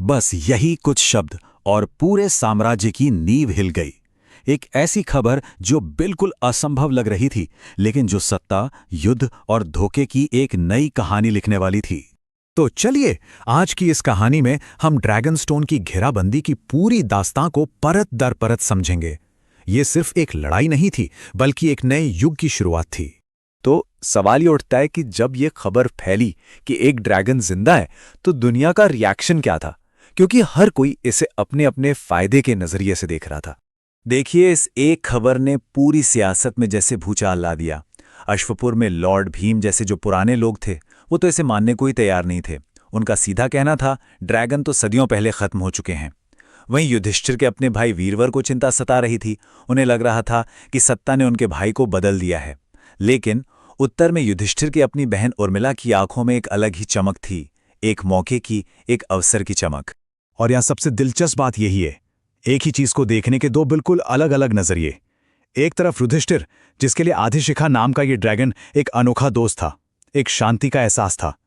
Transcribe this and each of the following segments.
बस यही कुछ शब्द और पूरे साम्राज्य की नींव हिल गई। एक ऐसी खबर जो बिल्कुल असंभव लग रही थी, लेकिन जो सत्ता, युद्ध और धोखे की एक नई कहानी लिखने वाली थी। तो चलिए, आज की इस कहानी में हम ड्रैगनस्टोन की घेराबंदी की पूरी दास्तां को परत दर परत समझेंगे। ये सिर्फ एक लड़ाई नहीं थी, बल्कि एक नए युग की शुरुआत थी। तो सवाल ये उठता है कि जब ये खबर फैली कि एक ड्रैगन जिंदा है, तो दुनिया का रिएक्शन क्या था? क्योंकि हर कोई इसे अपने अपने फायदे के नजरिए से देख रहा था। देखिए, इस एक खबर ने पूरी सियासत में जैसे भूचाल ला दिया। अश्वपुर में लॉर्ड भीम जैसे जो पुराने लोग थे, वो तो इसे मानने को ही तैयार नहीं थे। उनका सीधा कहना था, ड्रैगन तो सदियों पहले खत्म हो चुके हैं। वहीं युधिष्ठिर के अपने भाई वीरवर को चिंता सता रही थी। उन्हें लग रहा था कि सत्ता ने उनके भाई को बदल दिया है। लेकिन उत्तर में युधिष्ठिर की अपनी बहन उर्मिला की आंखों में एक अलग ही चमक थी, एक मौके की, एक अवसर की चमक। और यहाँ सबसे दिलचस्प बात यही है, एक ही चीज को देखने के दो बिल्कुल अलग अलग नजरिए। एक तरफ युधिष्ठिर, जिसके लिए आदिशिखा नाम का ये ड्रैगन एक अनोखा दोस्त था, एक शांति का एहसास था।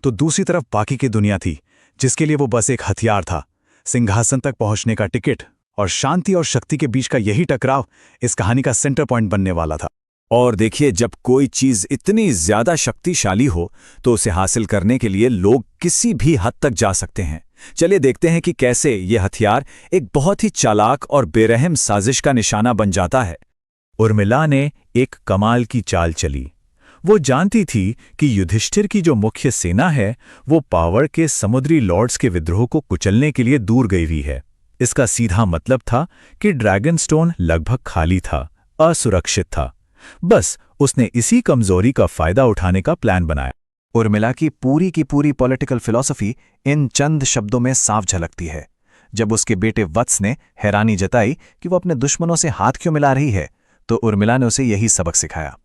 तो दूसरी तरफ बाकी की दुनिया थी, जिसके लिए वो बस एक हथियार था, सिंहासन तक पहुंचने का टिकट। और शांति और शक्ति के बीच का यही टकराव इस कहानी का सेंटर पॉइंट बनने वाला था। और देखिए, जब कोई चीज इतनी ज्यादा शक्तिशाली हो, तो उसे हासिल करने के लिए लोग किसी भी हद तक जा सकते हैं। चलिए देखते हैं कि कैसे यह हथियार एक बहुत ही चालाक और बेरहम साजिश का निशाना बन जाता है। उर्मिला ने एक कमाल की चाल चली। वो जानती थी कि युधिष्ठिर की जो मुख्य सेना है, वो पावड़ के समुद्री लॉर्ड्स के विद्रोह को कुचलने के लिए दूर गई हुई है। इसका सीधा मतलब था कि ड्रैगनस्टोन लगभग खाली था, असुरक्षित था। बस उसने इसी कमजोरी का फायदा उठाने का प्लान बनाया। उर्मिला की पूरी पॉलिटिकल फिलॉसफी इन चंद शब्दों में साफ झलकती है। जब उसके बेटे वत्स ने हैरानी जताई कि वो अपने दुश्मनों से हाथ क्यों मिला रही है, तो उर्मिला ने उसे यही सबक सिखाया।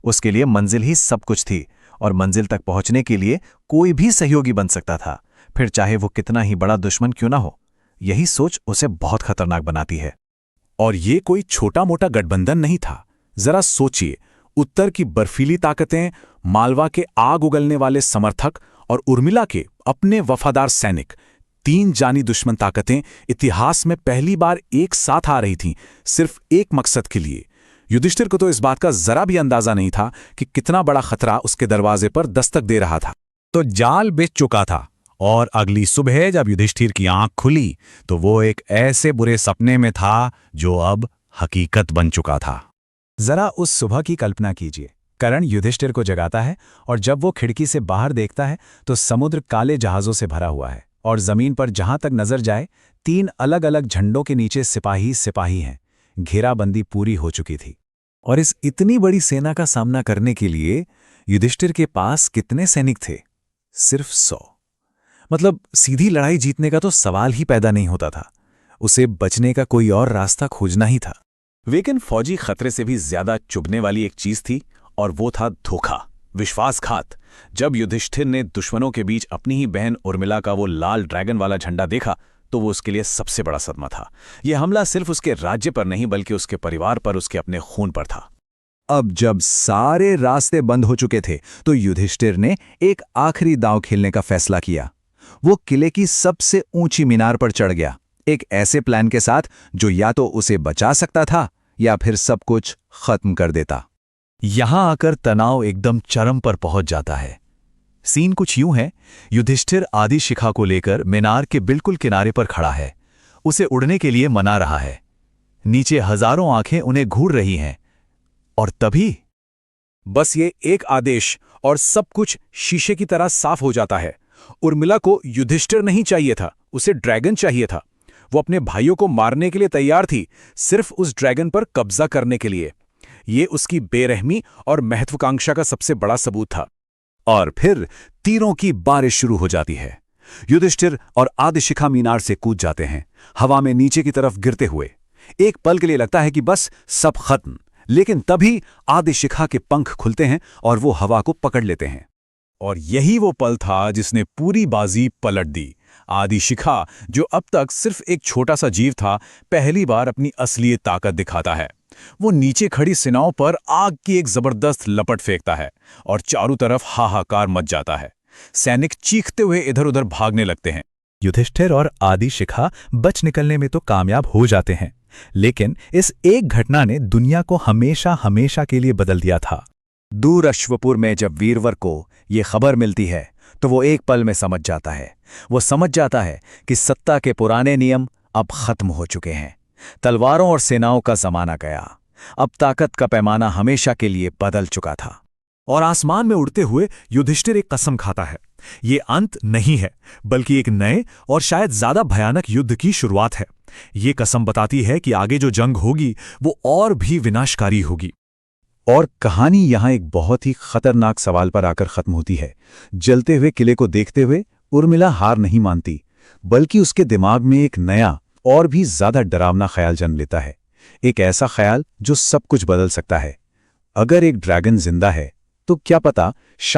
उसके लिए मंजिल ही सब कुछ थी, और मंजिल तक पहुंचने के लिए कोई भी सहयोगी बन सकता था, फिर चाहे वो कितना ही बड़ा दुश्मन क्यों ना हो। यही सोच उसे बहुत खतरनाक बनाती है। और ये कोई छोटा मोटा गठबंधन नहीं था। जरा सोचिए, उत्तर की बर्फीली ताकतें, मालवा के आग उगलने वाले समर्थक और उर्मिला के अपने वफादार सैनिक, तीन जानी दुश्मन ताकतें इतिहास में पहली बार एक साथ आ रही थीं, सिर्फ एक मकसद के लिए। युधिष्ठिर को तो इस बात का जरा भी अंदाजा नहीं था कि कितना बड़ा खतरा उसके दरवाजे पर दस्तक दे रहा था। तो जाल बिछ चुका था, और अगली सुबह जब युधिष्ठिर की आंख खुली, तो वो एक ऐसे बुरे सपने में था जो अब हकीकत बन चुका था। जरा उस सुबह की कल्पना कीजिए। कर्ण युधिष्ठिर को जगाता है, और जब वो खिड़की से बाहर देखता है तो समुद्र काले जहाजों से भरा हुआ है, और जमीन पर जहां तक नजर जाए तीन अलग अलग झंडों के नीचे सिपाही सिपाही हैं। घेराबंदी पूरी हो चुकी थी। और इस इतनी बड़ी सेना का सामना करने के लिए युधिष्ठिर के पास कितने सैनिक थे? सिर्फ 100। मतलब सीधी लड़ाई जीतने का तो सवाल ही पैदा नहीं होता था। उसे बचने का कोई और रास्ता खोजना ही था। लेकिन फौजी खतरे से भी ज्यादा चुभने वाली एक चीज थी, और वो था धोखा, विश्वासघात। जब युधिष्ठिर ने दुश्मनों के बीच अपनी ही बहन उर्मिला का वो लाल ड्रैगन वाला झंडा देखा, तो वो उसके लिए सबसे बड़ा सदमा था। यह हमला सिर्फ उसके राज्य पर नहीं, बल्कि उसके परिवार पर, उसके अपने खून पर था। अब जब सारे रास्ते बंद हो चुके थे, तो युधिष्ठिर ने एक आखिरी दांव खेलने का फैसला किया। वो किले की सबसे ऊंची मीनार पर चढ़ गया, एक ऐसे प्लान के साथ जो या तो उसे बचा सकता था या फिर सब कुछ खत्म कर देता। यहां आकर तनाव एकदम चरम पर पहुंच जाता है। सीन कुछ यूं है, युधिष्ठिर आदिशिखा को लेकर मीनार के बिल्कुल किनारे पर खड़ा है। उसे उड़ने के लिए मना रहा है। नीचे हजारों आंखें उन्हें घूर रही हैं। और तभी बस ये एक आदेश और सब कुछ शीशे की तरह साफ हो जाता है। उर्मिला को युधिष्ठिर नहीं चाहिए था, उसे ड्रैगन चाहिए था। वो अपने भाइयों को मारने के लिए तैयार थी, सिर्फ उस ड्रैगन पर कब्जा करने के लिए। ये उसकी बेरहमी और महत्वाकांक्षा का सबसे बड़ा सबूत था। और फिर तीरों की बारिश शुरू हो जाती है। युधिष्ठिर और आदिशिखा मीनार से कूद जाते हैं, हवा में नीचे की तरफ गिरते हुए। एक पल के लिए लगता है कि बस सब खत्म, लेकिन तभी आदिशिखा के पंख खुलते हैं और वो हवा को पकड़ लेते हैं। और यही वो पल था जिसने पूरी बाजी पलट दी। आदिशिखा, जो अब तक सिर्फ एक छोटा सा जीव था, पहली बार अपनी असली ताकत दिखाता है। वो नीचे खड़ी सेनाओं पर आग की एक जबरदस्त लपट फेंकता है, और चारों तरफ हाहाकार मच जाता है। सैनिक चीखते हुए इधर उधर भागने लगते हैं। युधिष्ठिर और आदि शिखा बच निकलने में तो कामयाब हो जाते हैं, लेकिन इस एक घटना ने दुनिया को हमेशा हमेशा के लिए बदल दिया था। दूर अश्वपुर में जब वीरवर को ये खबर मिलती है तो वो एक पल में समझ जाता है। वो समझ जाता है कि सत्ता के पुराने नियम अब खत्म हो चुके हैं। तलवारों और सेनाओं का जमाना गया। अब ताकत का पैमाना हमेशा के लिए बदल चुका था। और आसमान में उड़ते हुए युधिष्ठिर एक कसम खाता है। ये अंत नहीं है, बल्कि एक नए और शायद ज्यादा भयानक युद्ध की शुरुआत है। ये कसम बताती है कि आगे जो जंग होगी वो और भी विनाशकारी होगी। और कहानी यहाँ एक बहुत ही खतरनाक सवाल पर आकर खत्म होती है। जलते हुए किले को देखते हुए उर्मिला हार नहीं मानती, बल्कि उसके दिमाग में एक नया और भी ज्यादा डरावना ख्याल जन्म लेता है। एक ऐसा ख्याल जो सब कुछ बदल सकता है। अगर एक ड्रैगन जिंदा है तो क्या पता